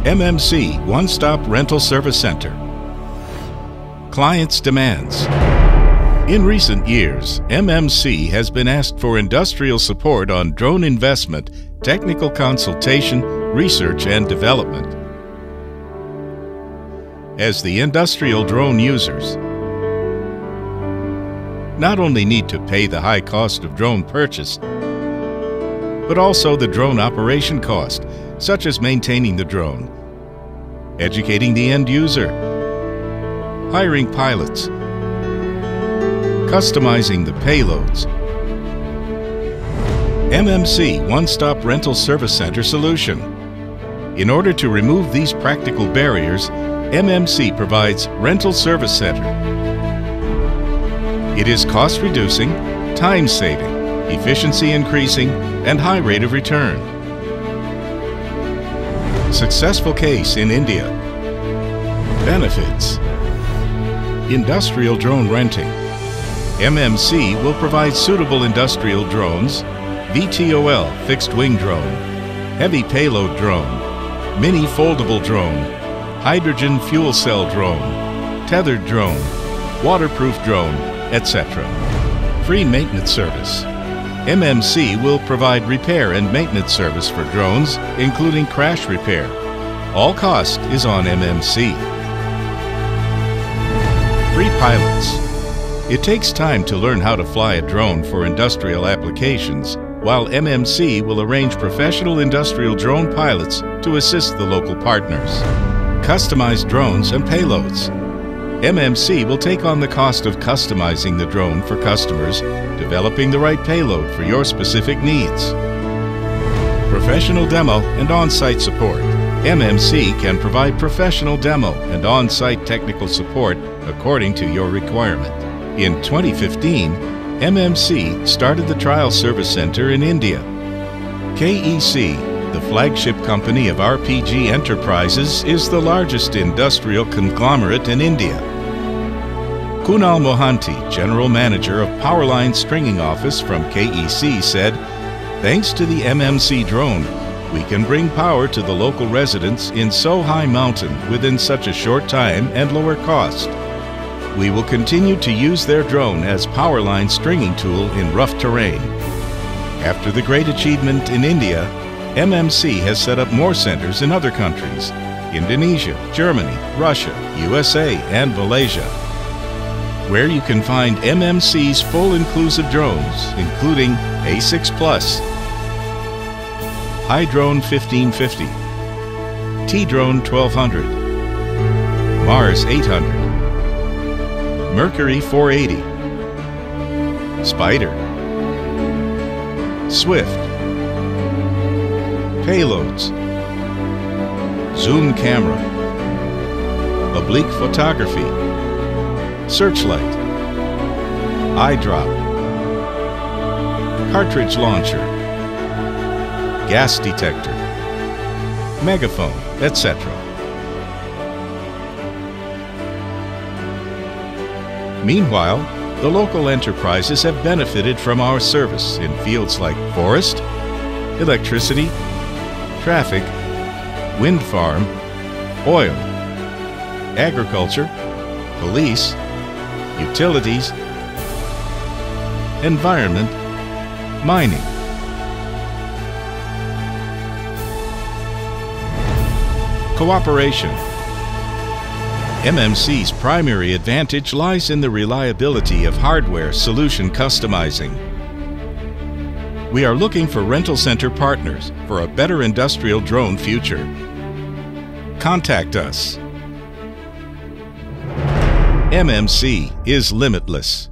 MMC One-Stop Rental Service Center. Clients' demands. In recent years, MMC has been asked for industrial support on drone investment, technical consultation, research and development. As the industrial drone users not only need to pay the high cost of drone purchase, but also the drone operation cost, such as maintaining the drone, educating the end user, hiring pilots, customizing the payloads. MMC One-Stop Rental Service Center solution. In order to remove these practical barriers, MMC provides Rental Service Center. It is cost-reducing, time-saving, efficiency-increasing, and high rate of return. Successful case in India. Benefits. Industrial drone renting. MMC will provide suitable industrial drones, VTOL fixed-wing drone, heavy payload drone, mini foldable drone, hydrogen fuel cell drone, tethered drone, waterproof drone, etc. Free maintenance service. MMC will provide repair and maintenance service for drones, including crash repair. All cost is on MMC. Free pilots. It takes time to learn how to fly a drone for industrial applications, while MMC will arrange professional industrial drone pilots to assist the local partners. Customized drones and payloads. MMC will take on the cost of customizing the drone for customers, developing the right payload for your specific needs. Professional demo and on-site support. MMC can provide professional demo and on-site technical support according to your requirement. In 2015, MMC started the Trial Service Center in India. KEC, the flagship company of RPG Enterprises, is the largest industrial conglomerate in India. Kunal Mohanty, General Manager of Powerline Stringing Office from KEC, said, "Thanks to the MMC drone, we can bring power to the local residents in so high mountain within such a short time and lower cost. We will continue to use their drone as Powerline stringing tool in rough terrain." After the great achievement in India, MMC has set up more centers in other countries: Indonesia, Germany, Russia, USA, and Malaysia, where you can find MMC's full inclusive drones, including A6 Plus, Hydrone 1550, T-Drone 1200, Mars 800, Mercury 480, Spider, Swift, payloads, zoom camera, oblique photography, searchlight, eye drop, cartridge launcher, gas detector, megaphone, etc. Meanwhile, the local enterprises have benefited from our service in fields like forest, electricity, traffic, wind farm, oil, agriculture, police, utilities, environment, mining. Cooperation. MMC's primary advantage lies in the reliability of hardware solution customizing. We are looking for rental center partners for a better industrial drone future. Contact us. MMC is limitless.